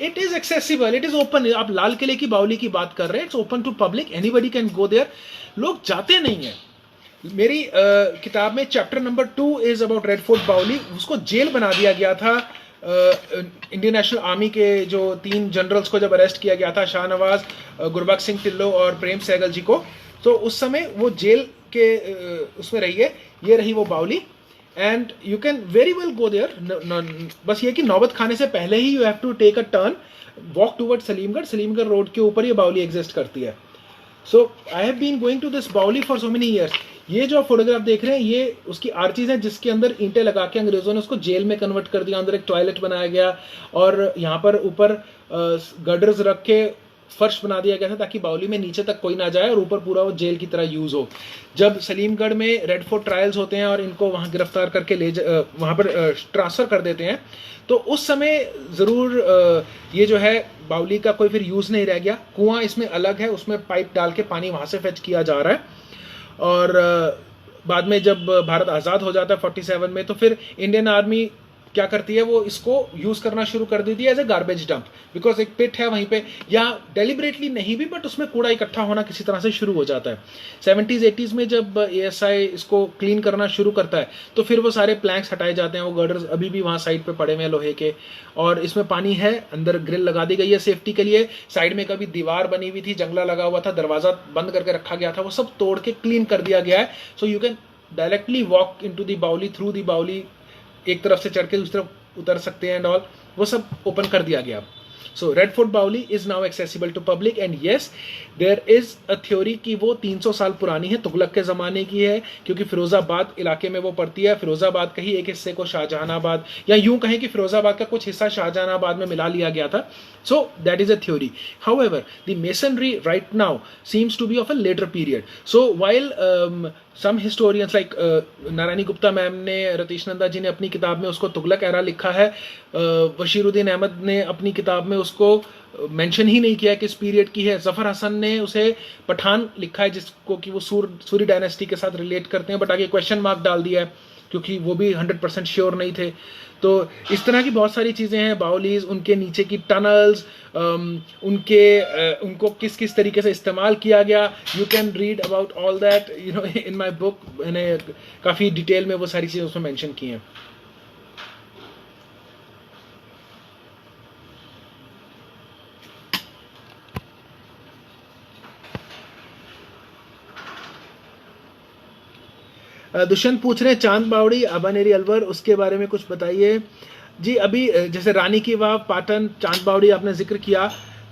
It is accessible, it is open. आप लाल किले की बावली की बात कर रहे हैं, it's open to public, anybody can go there. लोग जाते नहीं हैं। मेरी किताब में chapter number 2 is about red Fort बावली। उसको जेल बना दिया गया था इंडियन नेशनल आर्मी के जो 3 जनरल्स को जब अरेस्ट किया गया था, शाहनवाज, गुरबख्श सिंह ढिल्लों और प्रेम सहगल जी को, तो उस समय वो जेल के उसमें रही है। ये रही वो बावली and you can very well go there. बस ये कि नौबत खाने से पहले ही you have to take a turn, walk toward Salimgarh. Salimgarh road के ऊपर ये बावली एग्जिस्ट करती है। So I have been going to this baoli for so many years. ये जो आप फोटोग्राफ देख रहे हैं ये उसकी आर्चीज है, जिसके अंदर ईंटें लगा के अंग्रेजों ने उसको जेल में कन्वर्ट कर दिया। अंदर एक टॉयलेट बनाया गया और यहाँ पर ऊपर गर्डर्स रख के फर्श बना दिया गया था ताकि बावली में नीचे तक कोई ना जाए और ऊपर पूरा वो जेल की तरह यूज हो। जब सलीमगढ़ में रेड फोर्ट ट्रायल्स होते हैं और इनको वहाँ गिरफ्तार करके वहाँ पर ट्रांसफर कर देते हैं, तो उस समय ज़रूर ये जो है बावली का कोई फिर यूज़ नहीं रह गया। कुआं इसमें अलग है, उसमें पाइप डाल के पानी वहाँ से फेच किया जा रहा है। और बाद में जब भारत आज़ाद हो जाता है 47 में, तो फिर इंडियन आर्मी क्या करती है, वो इसको यूज़ करना शुरू कर देती है as a garbage dump, because एक पिट है वहीं पे, या डेलिबरेटली नहीं भी, बट उसमें कूड़ा इकट्ठा होना किसी तरह से शुरू हो जाता है। 70s 80s में जब ASI इसको क्लीन करना शुरू करता है तो फिर वो सारे प्लैंक्स हटाए जाते हैं। वो गर्डर्स अभी भी वहाँ साइड पे पड़े हुए हैं लोहे के, और इसमें पानी है, अंदर ग्रिल लगा दी गई है सेफ्टी के लिए। साइड में कभी दीवार बनी हुई थी, जंगला लगा हुआ था, दरवाज़ा बंद करके रखा गया था, वो सब तोड़ के क्लीन कर दिया गया है। So you can directly walk into the baoli, through दी बावली, एक तरफ से चढ़ के दूसरी तरफ उतर सकते हैं एंड ऑल, वो सब ओपन कर दिया गया। So Red Fort baoli is now accessible to public. And yes, there is a theory कि वो 300 साल पुरानी है, तुगलक के ज़माने की है, क्योंकि फिरोज़ाबाद इलाके में वो पड़ती है। फिरोज़ाबाद का ही एक हिस्से को शाहजहानाबाद, या यूं कहें कि फिरोज़ाबाद का कुछ हिस्सा शाहजहानाबाद में मिला लिया गया था। So that is a theory. However the masonry right now seems to be of a later period. So while some historians like Narayani Gupta ma'am ने, रतीश नंदा जी ने अपनी किताब में उसको तुगलक एरा लिखा है, बशीरुद्दीन अहमद ने अपनी किताब में उसको मेंशन ही नहीं किया किस पीरियड की है। जफर हसन ने उसे पठान लिखा है, जिसको कि वो सूरी डायनेस्टी के साथ रिलेट करते हैं, बट आगे क्वेश्चन मार्क डाल दिया है क्योंकि वो भी 100% श्योर नहीं थे। तो इस तरह की बहुत सारी चीज़ें हैं। बावलीज, उनके नीचे की टनल्स, उनको किस किस तरीके से इस्तेमाल किया गया, you can read about all that you know in my book. मैंने काफ़ी डिटेल में वो सारी चीज़ें उसमें मेंशन की हैं। दुष्यंत पूछ रहे हैं चांद बावड़ी, अबानेरी अलवर, उसके बारे में कुछ बताइए। जी, अभी जैसे रानी की वाव, पाटन, चांद बावड़ी आपने जिक्र किया,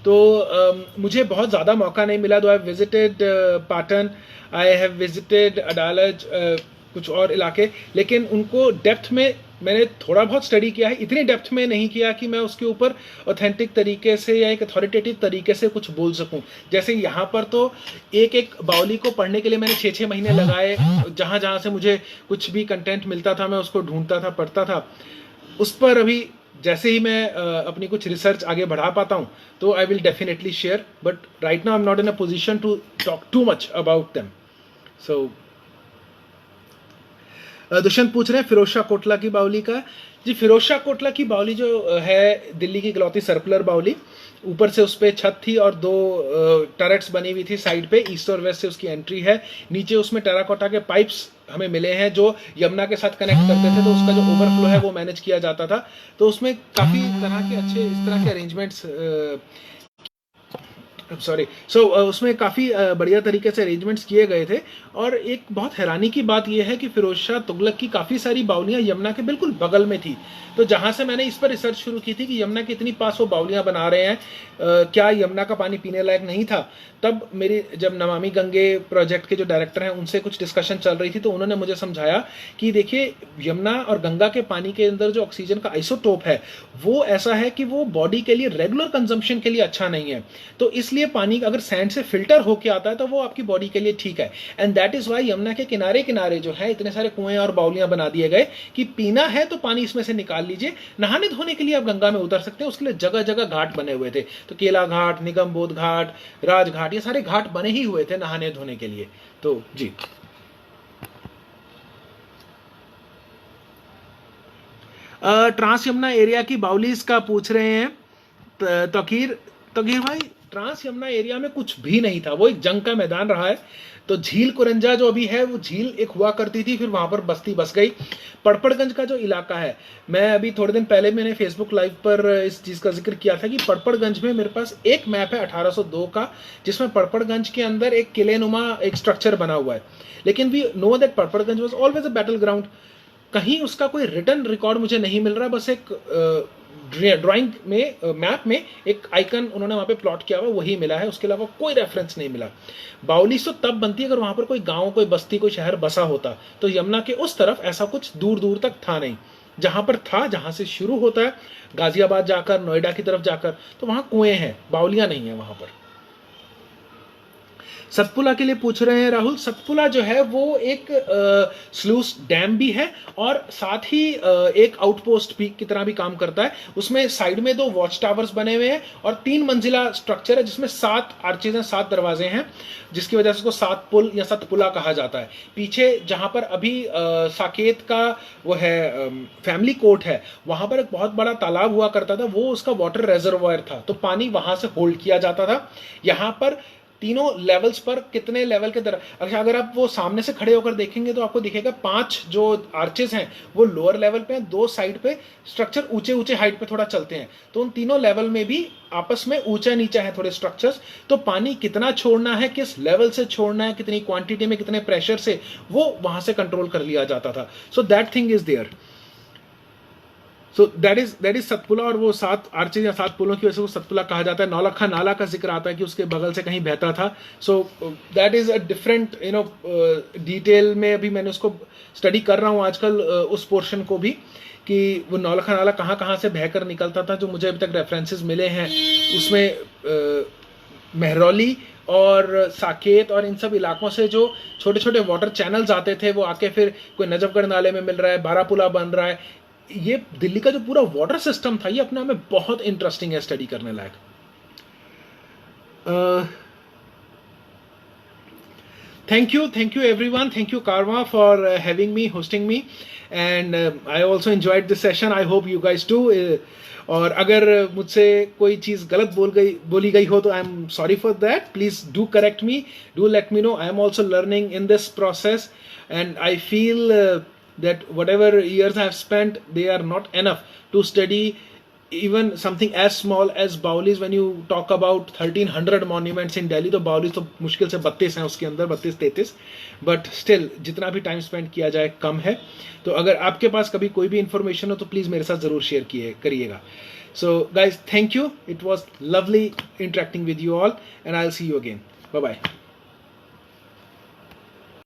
तो मुझे बहुत ज़्यादा मौका नहीं मिला। दो I visited Patan, I have visited Adalaj, कुछ और इलाके, लेकिन उनको डेप्थ में मैंने थोड़ा बहुत स्टडी किया है, इतनी डेप्थ में नहीं किया कि मैं उसके ऊपर ऑथेंटिक तरीके से या एक अथॉरिटेटिव तरीके से कुछ बोल सकूं। जैसे यहाँ पर तो एक एक बावली को पढ़ने के लिए मैंने 6-6 महीने लगाए। जहाँ जहाँ से मुझे कुछ भी कंटेंट मिलता था मैं उसको ढूंढता था, पढ़ता था उस पर। अभी जैसे ही मैं अपनी कुछ रिसर्च आगे बढ़ा पाता हूँ तो I will definitely share, but right now I am not in a position to talk too much about them. So Dushyant पूछ रहे हैं फिरोज कोटला की बावली का। जी, फिरोज कोटला की बावली जो है दिल्ली की इकलौती सर्कुलर बावली, ऊपर से उस पर छत थी और 2 टरेट्स बनी हुई थी साइड पे, ईस्ट और वेस्ट से उसकी एंट्री है। नीचे उसमें टेराकोटा के पाइप्स हमें मिले हैं जो यमुना के साथ कनेक्ट करते थे, तो उसका जो ओवरफ्लो है वो मैनेज किया जाता था। तो उसमें काफ़ी तरह के अच्छे इस तरह के अरेंजमेंट्स उसमें काफ़ी बढ़िया तरीके से अरेंजमेंट्स किए गए थे। और एक बहुत हैरानी की बात यह है कि फिरोज शाह तुगलक की काफ़ी सारी बावलियाँ यमुना के बिल्कुल बगल में थी। तो जहाँ से मैंने इस पर रिसर्च शुरू की थी कि यमुना के इतनी पास वो बावलियाँ बना रहे हैं, क्या यमुना का पानी पीने लायक नहीं था, तब मेरी जब नमामि गंगे प्रोजेक्ट के जो डायरेक्टर हैं उनसे कुछ डिस्कशन चल रही थी, तो उन्होंने मुझे समझाया कि देखिए यमुना और गंगा के पानी के अंदर जो ऑक्सीजन का आइसोटोप है वो ऐसा है कि वो बॉडी के लिए रेगुलर कंजम्पशन के लिए अच्छा नहीं है। तो इसलिए पानी अगर सैंड से फिल्टर होके आता है तो वो आपकी बॉडी के लिए ठीक है। And that is why Yamuna के किनारे किनारे जो है इतने सारे कुएं और बावलियां बना दिए गए कि पीना है तो पानी इसमें से निकाल लीजिए, नहाने धोने के लिए आप गंगा में उतर सकते हैं। उसके लिए जगह जगह घाट बने हुए थे, तो केला घाट, निगम बोध घाट, राजघाट, ये सारे घाट बने ही हुए थे नहाने धोने के लिए। तो जी, ट्रांस यमुना एरिया की बावलीज का पूछ रहे हैं तकीर भाई। ट्रांस यमुना एरिया में कुछ भी नहीं था, वो एक जंग का मैदान रहा है। तो झील कुरंजा जो अभी है वो झील एक हुआ करती थी, फिर वहां पर बस्ती बस गई। पड़पड़गंज का जो इलाका है, मैं अभी थोड़े दिन पहले मैंने फेसबुक लाइव पर इस चीज़ का जिक्र किया था कि पड़पड़गंज में मेरे पास एक मैप है 1802 का, जिसमें पड़पड़गंज के अंदर एक किले नुमा एक स्ट्रक्चर बना हुआ है। लेकिन we know that Patparganj was always a battle ground. कहीं उसका कोई रिटन रिकॉर्ड मुझे नहीं मिल रहा, बस एक ड्राइंग में मैप में एक आइकन उन्होंने वहाँ पे प्लॉट किया हुआ वही मिला है, उसके अलावा कोई रेफरेंस नहीं मिला। बाउली तो तब बनती है अगर वहाँ पर कोई गांव, कोई बस्ती, कोई शहर बसा होता, तो यमुना के उस तरफ ऐसा कुछ दूर दूर तक था नहीं। जहाँ पर था, जहाँ से शुरू होता है गाजियाबाद जाकर, नोएडा की तरफ जाकर, तो वहाँ कुएं हैं, बाउलियाँ नहीं है वहाँ पर। सतपुला के लिए पूछ रहे हैं राहुल, सतपुला जो है वो एक स्लूस डैम भी है और साथ ही एक आउटपोस्ट भी की तरह भी काम करता है। उसमें साइड में 2 वॉच टावर्स बने हुए हैं और 3 मंजिला स्ट्रक्चर है जिसमें 7 आर्चेज हैं, 7 दरवाजे हैं, जिसकी वजह से उसको 7 पुल या सतपुला कहा जाता है। पीछे जहां पर अभी साकेत का वो है फैमिली कोर्ट है, वहां पर एक बहुत बड़ा तालाब हुआ करता था, वो उसका वाटर रेजर्वायर था, तो पानी वहां से होल्ड किया जाता था। यहाँ पर तीनों लेवल्स पर कितने लेवल के तरह, अच्छा अगर आप वो सामने से खड़े होकर देखेंगे तो आपको दिखेगा 5 जो आर्चेस हैं वो लोअर लेवल पे हैं, 2 साइड पे स्ट्रक्चर ऊंचे ऊंचे हाइट पे थोड़ा चलते हैं, तो उन तीनों लेवल में भी आपस में ऊंचा नीचा है थोड़े स्ट्रक्चर्स। तो पानी कितना छोड़ना है, किस लेवल से छोड़ना है, कितनी क्वांटिटी में, कितने प्रेशर से, वो वहां से कंट्रोल कर लिया जाता था। So that thing is there. So that is Satpula, और वो 7 आर्चेज या 7 पुलों की वजह से वो सतपुला कहा जाता है। नौलखा नाला का जिक्र आता है कि उसके बगल से कहीं बहता था। So that is a different detail में अभी मैंने उसको स्टडी कर रहा हूँ आजकल, उस पोर्शन को भी, कि वो नौलखा नाला कहाँ कहाँ से बहकर निकलता था। जो मुझे अभी तक रेफरेंसेस मिले हैं उसमें महरौली और साकेत और इन सब इलाकों से जो छोटे छोटे वाटर चैनल्स आते थे, वो आके फिर कोई नजफगढ़ नाले में मिल रहा है, बारापुला बन रहा है। ये दिल्ली का जो पूरा वाटर सिस्टम था, ये अपने आप में बहुत इंटरेस्टिंग है, स्टडी करने लायक। Thank you everyone. Thank you Karma for having me, hosting me, and I also enjoyed this session. I hope you guys too. और अगर मुझसे कोई चीज़ गलत बोली गई हो तो I am sorry for that. Please do correct me, do let me know. I am also learning in this process and I feel that whatever years I have spent, they are not enough to study even something as small as Baoli's. When you talk about 1300 monuments in Delhi, तो Baoli's तो मुश्किल से 32 हैं उसके अंदर, 32-33, but still जितना भी time spend किया जाए कम है. तो अगर आपके पास कभी कोई भी इंफॉर्मेशन हो तो प्लीज़ मेरे साथ ज़रूर शेयर करिएगा. So guys, thank you. It was lovely interacting with you all, and I'll see you again. Bye bye.